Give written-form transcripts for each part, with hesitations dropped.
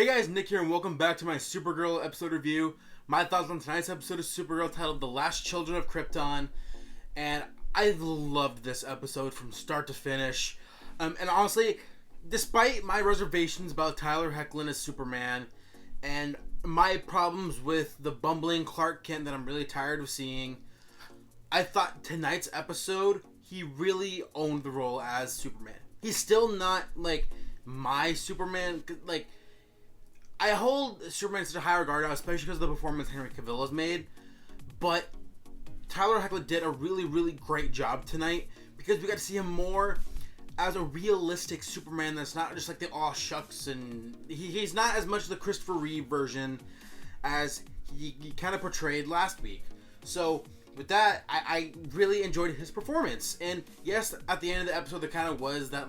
Hey guys, Nick here, and welcome back to my Supergirl episode review. My thoughts on tonight's episode of Supergirl titled The Last Children of Krypton. And I loved this episode from start to finish. And honestly, despite my reservations about Tyler Hoechlin as Superman, and my problems with the bumbling Clark Kent that I'm really tired of seeing, I thought tonight's episode, he really owned the role as Superman. He's still not, my Superman, I hold Superman in such a high regard now, especially because of the performance Henry Cavill has made. But Tyler Hoechlin did a really, really great job tonight because we got to see him more as a realistic Superman that's not just like the aw shucks, and he's not as much the Christopher Reeve version as he kind of portrayed last week. So with that, I really enjoyed his performance. And yes, at the end of the episode, there kind of was that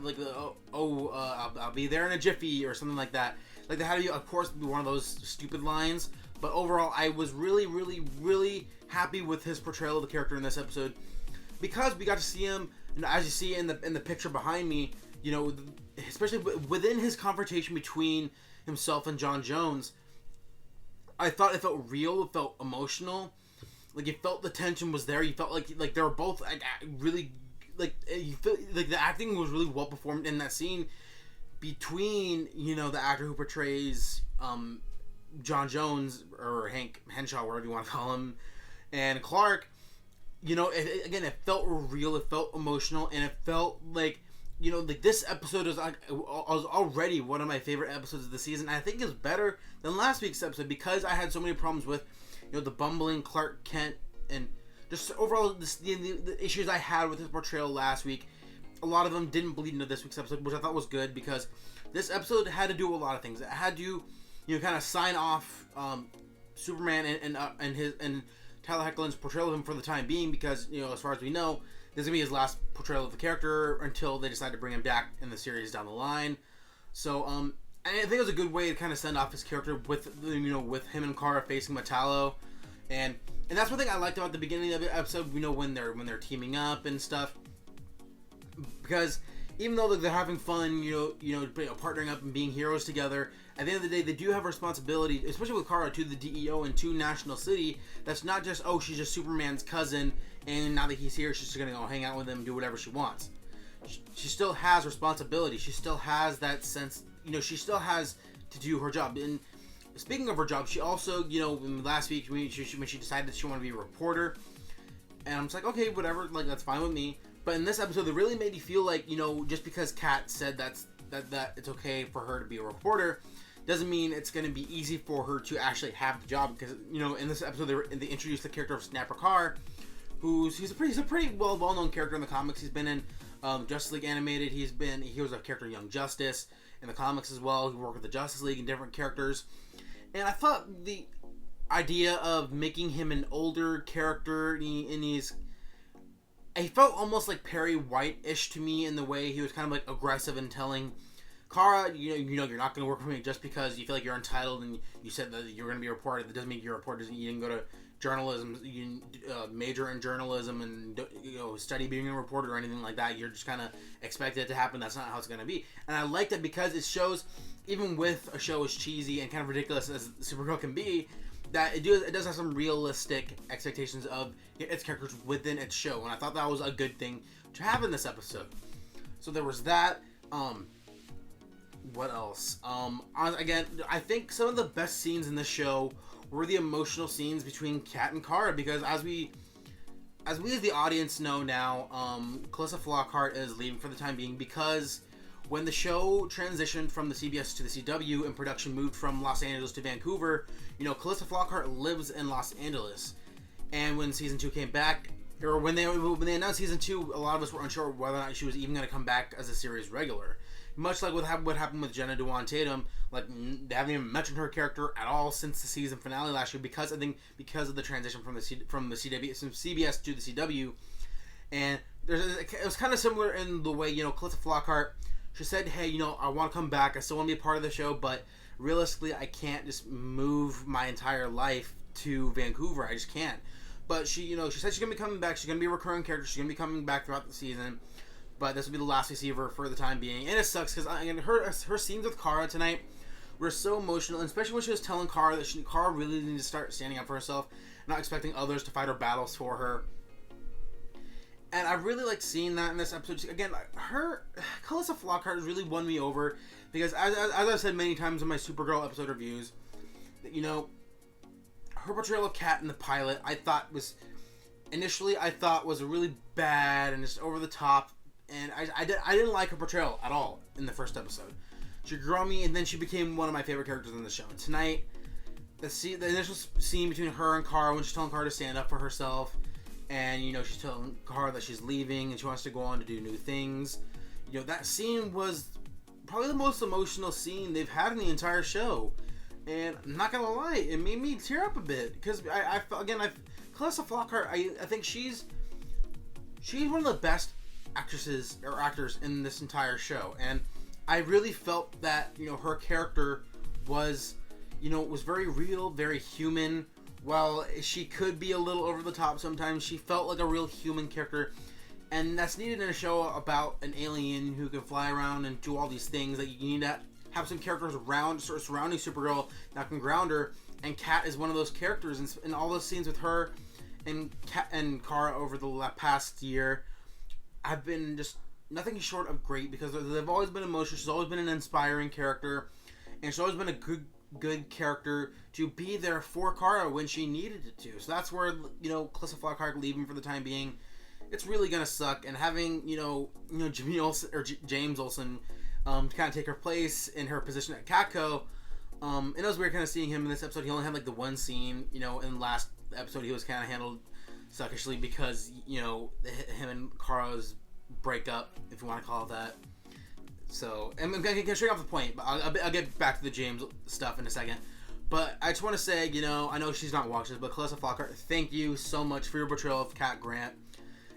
I'll be there in a jiffy or something like that. Like they had to be, of course, be one of those stupid lines. But overall, I was really, really, really happy with his portrayal of the character in this episode because we got to see him, and as you see in the picture behind me, you know, especially within his confrontation between himself and John Jones, I thought it felt real, it felt emotional. Like you felt the tension was there. You felt like they were both really you feel like the acting was really well performed in that scene between, you know, the actor who portrays John Jones or Hank Henshaw, whatever you want to call him, and Clark. You know, it felt real. It felt emotional, and it felt like, you know, like this episode was already one of my favorite episodes of the season. I think it's better than last week's episode because I had so many problems with, you know, the bumbling Clark Kent and just overall the issues I had with his portrayal last week. A lot of them didn't bleed into this week's episode, which I thought was good because this episode had to do a lot of things. It had to, you know, kind of sign off Superman and Tyler Hoechlin's portrayal of him for the time being because, you know, as far as we know, this is gonna be his last portrayal of the character until they decide to bring him back in the series down the line. So, and I think it was a good way to kind of send off his character with, you know, with him and Carr facing Metallo, and that's one thing I liked about the beginning of the episode. You know, when they're teaming up and stuff, because even though they're having fun, you know, partnering up and being heroes together, at the end of the day, they do have a responsibility, especially with Carr, to the DEO and to National City. That's not just, oh, she's just Superman's cousin, and now that he's here, she's just gonna go hang out with him and do whatever she wants. She still has responsibility. She still has that sense. You know, she still has to do her job. And speaking of her job, she also, you know, last week when she decided that she wanted to be a reporter, and I'm just like, okay, whatever, like that's fine with me. But in this episode, it really made me feel like, you know, just because Kat said that it's okay for her to be a reporter, doesn't mean it's going to be easy for her to actually have the job. Because, you know, in this episode, they introduced the character of Snapper Carr, he's a pretty well-known character in the comics. He's been in Justice League Animated. He was a character in Young Justice in the comics as well. He worked with the Justice League and different characters. And I thought the idea of making him an older character, he felt almost like Perry White-ish to me in the way he was kind of like aggressive and telling Kara, you know, you're not going to work for me just because you feel like you're entitled and you said that you're going to be a reporter. That doesn't mean you're a reporter. You didn't go to journalism, you major in journalism and, you know, study being a reporter or anything like that. You're just kind of expected it to happen. That's not how it's going to be. And I like that because it shows, even with a show as cheesy and kind of ridiculous as Supergirl can be, that it does have some realistic expectations of its characters within its show, and I thought that was a good thing to have in this episode. So there was that. What else? Again, I think some of the best scenes in this show were the emotional scenes between Kat and Carr, because as we as the audience know now, Calissa Flockhart is leaving for the time being because when the show transitioned from the CBS to the CW and production moved from Los Angeles to Vancouver, you know, Calissa Flockhart lives in Los Angeles. And when season 2 came back, or when they announced season 2, a lot of us were unsure whether or not she was even going to come back as a series regular. Much like what happened with Jenna Dewan Tatum, like they haven't even mentioned her character at all since the season finale last year because of the transition from CBS to the CW. And it was kind of similar in the way, you know, Calissa Flockhart, she said, hey, you know, I want to come back. I still want to be a part of the show, but realistically, I can't just move my entire life to Vancouver. I just can't. But she said she's going to be coming back. She's going to be a recurring character. She's going to be coming back throughout the season. But this will be the last we see of her for the time being. And it sucks because her scenes with Kara tonight were so emotional, and especially when she was telling Carr that Carr really needed to start standing up for herself, not expecting others to fight her battles for her. And I really liked seeing that in this episode. Again, Calista Flockhart has really won me over, because as I've said many times in my Supergirl episode reviews, that, you know, her portrayal of Kat in the pilot, I thought was really bad and just over the top, and I didn't like her portrayal at all in the first episode. She grew on me, and then she became one of my favorite characters in the show. And tonight, the initial scene between her and Carr, when she's telling Carr to stand up for herself, and, you know, she's telling Carr that she's leaving and she wants to go on to do new things. You know, that scene was probably the most emotional scene they've had in the entire show. And I'm not gonna lie, it made me tear up a bit, because Calista Flockhart, I think she's one of the best actresses or actors in this entire show, and I really felt that, you know, her character was very real, very human. While she could be a little over the top sometimes, she felt like a real human character, and that's needed in a show about an alien who can fly around and do all these things. That you need to have some characters surrounding Supergirl that can ground her, and Kat is one of those characters. And all those scenes with her and Carr over the past year have been just nothing short of great, because they've always been emotional. She's always been an inspiring character, and she's always been a good character to be there for Carr when she needed it to. So that's where, you know, Calista Flockhart leaving for the time being, it's really gonna suck. And having James Olsen to kind of take her place in her position at CatCo, and it was weird kind of seeing him in this episode. He only had like the one scene, you know. In the last episode he was kind of handled suckishly because, you know, him and Carr's breakup, if you want to call it that. So, and I'm going to straight off the point, but I'll get back to the James stuff in a second. But I just want to say, you know, I know she's not watching this, but Calista Flockhart, thank you so much for your portrayal of Kat Grant.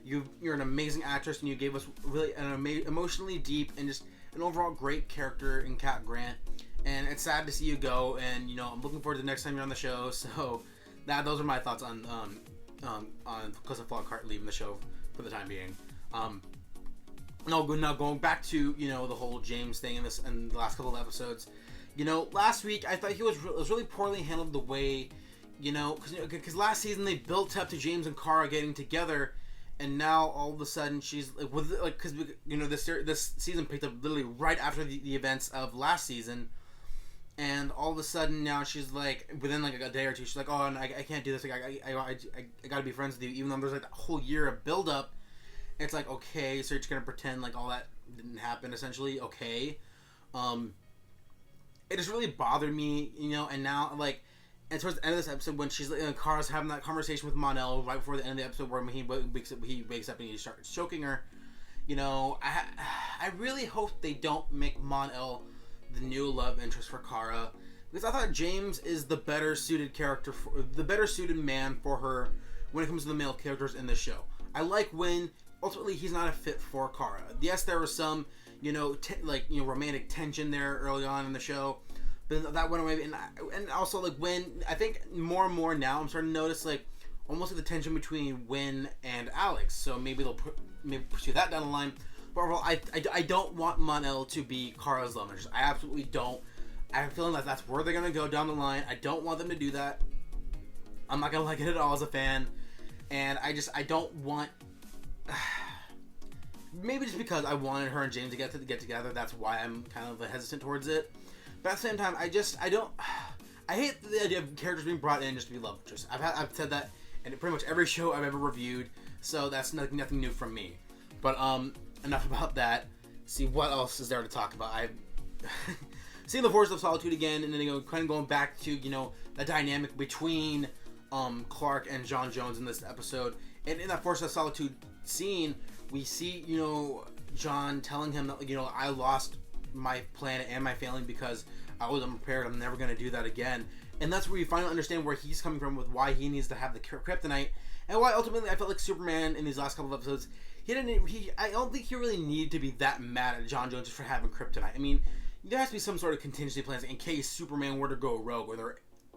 You're an amazing actress, and you gave us really an emotionally deep and just an overall great character in Kat Grant. And it's sad to see you go, and, you know, I'm looking forward to the next time you're on the show. So, those are my thoughts on Calista Flockhart leaving the show for the time being. Now going back to, you know, the whole James thing in the last couple of episodes. You know, last week I thought he was really poorly handled the way, you know, because last season they built up to James and Carr getting together, and now all of a sudden she's because you know this season picked up literally right after the events of last season, and all of a sudden now she's like, within like a day or two, she's like, oh, and I can't do this. Like I gotta be friends with you, even though there's like a whole year of build up. It's like, okay, so you're just gonna pretend like all that didn't happen, essentially. Okay. It just really bothered me, you know, and now, like, and towards the end of this episode, when she's, Carr's having that conversation with Mon-El right before the end of the episode, where he wakes up and he starts choking her, you know, I really hope they don't make Mon-El the new love interest for Kara, because I thought James is the better suited man for her when it comes to the male characters in the show. I like when ultimately he's not a fit for Kara. Yes, there was some, you know, romantic tension there early on in the show, but that went away. And also, like, when I think more and more now, I'm starting to notice like almost like the tension between Wynn and Alex. So maybe they'll pursue that down the line. But overall, I don't want Mon-El to be Kara's love interest. I absolutely don't. I have a feeling that that's where they're gonna go down the line. I don't want them to do that. I'm not gonna like it at all as a fan, and I don't want. Maybe just because I wanted her and James to get together, that's why I'm kind of hesitant towards it. But at the same time, I hate the idea of characters being brought in just to be love interests. I've said that in pretty much every show I've ever reviewed, so that's nothing new from me. But enough about that. See, what else is there to talk about? I've seen the Force of Solitude again, and then kind of going back to, you know, the dynamic between Clark and John Jones in this episode. And in that Force of Solitude scene, we see, you know, John telling him that, you know, I lost my planet and my family because I was unprepared. I'm never going to do that again. And that's where you finally understand where he's coming from with why he needs to have the kryptonite, and why ultimately I felt like Superman in these last couple of episodes, I don't think he really needed to be that mad at John Jones just for having kryptonite. I mean, there has to be some sort of contingency plans in case Superman were to go rogue, or they're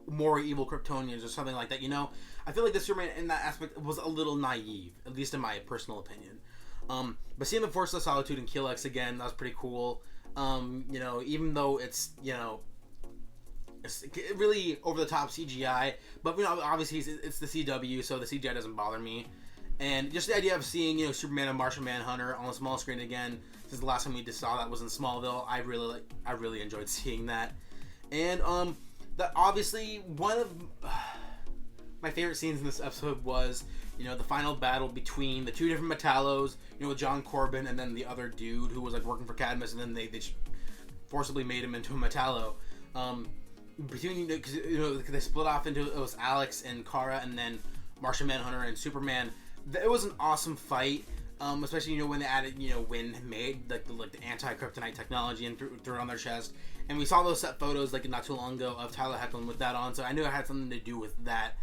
more evil Kryptonians or something like that, you know? I feel like the Superman in that aspect was a little naive, at least in my personal opinion. But seeing the Force of Solitude and Kelex again, that was pretty cool. You know, even though it's, you know, really over the top CGI. But obviously it's the CW, so the CGI doesn't bother me. And just the idea of seeing Superman and Martian Manhunter on the small screen again, since the last time we just saw that was in Smallville, I really enjoyed seeing that. And that obviously one of my favorite scenes in this episode was the final battle between the two different Metallos, with John Corbin and then the other dude who was like working for Cadmus, and then they just forcibly made him into a Metallo. Because they split off into, it was Alex and Kara, and then Martian Manhunter and Superman. It was an awesome fight, especially when they added Wynn made the anti-kryptonite technology and threw it on their chest, and we saw those set photos not too long ago of Tyler Hoechlin with that on, so I knew it had something to do with that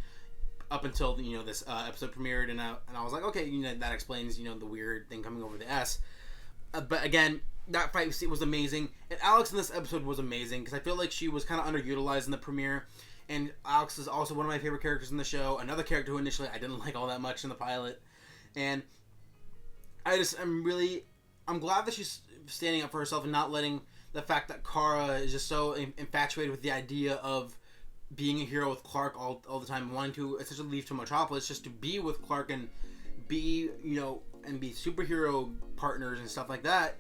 up until this episode premiered, and I was like, okay, that explains the weird thing coming over the S. But again, that fight was amazing, and Alex in this episode was amazing because I feel like she was kind of underutilized in the premiere. And Alex is also one of my favorite characters in the show. Another character who initially I didn't like all that much in the pilot. And I'm glad that she's standing up for herself and not letting the fact that Kara is just so infatuated with the idea of being a hero with Clark all the time, wanting to essentially leave to Metropolis just to be with Clark and be, and be superhero partners and stuff like that.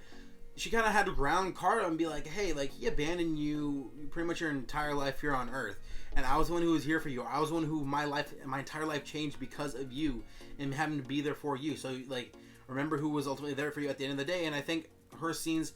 She kind of had to ground Kara and be like, hey, he abandoned you pretty much your entire life here on Earth. And I was the one who was here for you. I was the one who my entire life changed because of you and having to be there for you. So, remember who was ultimately there for you at the end of the day. And I think her scenes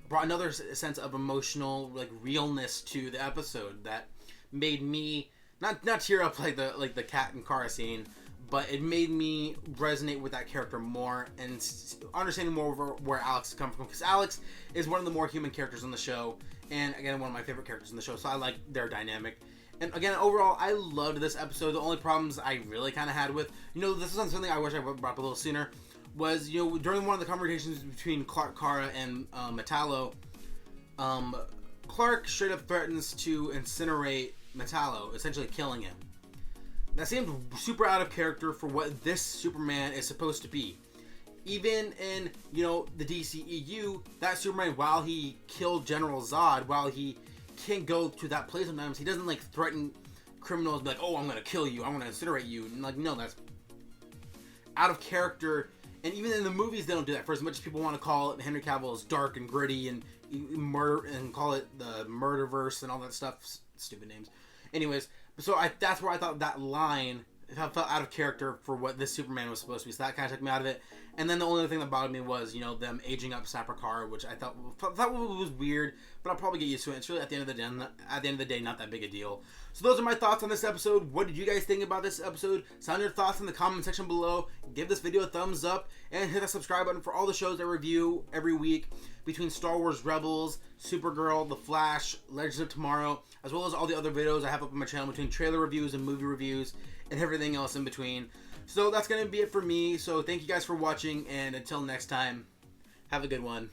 brought another sense of emotional, realness to the episode that made me not tear up like the Cat and Kara scene, but it made me resonate with that character more and understanding more where Alex is coming from, because Alex is one of the more human characters in the show, and again, one of my favorite characters in the show, so I like their dynamic. And again, overall, I loved this episode. The only problems I really kind of had with, this is something I wish I brought up a little sooner, was, during one of the conversations between Clark, Kara, and Metallo, Clark straight up threatens to incinerate Metallo, essentially killing him. That seemed super out of character for what this Superman is supposed to be. Even in, the DCEU, that Superman, while he killed General Zod, while he can't go to that place sometimes, he doesn't, threaten criminals, be like, oh, I'm gonna kill you, I'm gonna incinerate you. And, no, that's out of character. And even in the movies, they don't do that. For as much as people want to call it Henry Cavill as dark and gritty and murder and call it the murderverse and all that stuff, stupid names. Anyways, so that's where I thought that line felt out of character for what this Superman was supposed to be. So that kind of took me out of it. And then the only other thing that bothered me was, them aging up Sapper Carr, which I thought was weird, but I'll probably get used to it. It's really at the end of the day, not that big a deal. So those are my thoughts on this episode. What did you guys think about this episode? Sound your thoughts in the comment section below. Give this video a thumbs up and hit that subscribe button for all the shows I review every week, between Star Wars Rebels, Supergirl, The Flash, Legends of Tomorrow, as well as all the other videos I have up on my channel between trailer reviews and movie reviews and everything else in between. So that's going to be it for me. So thank you guys for watching, and until next time, have a good one.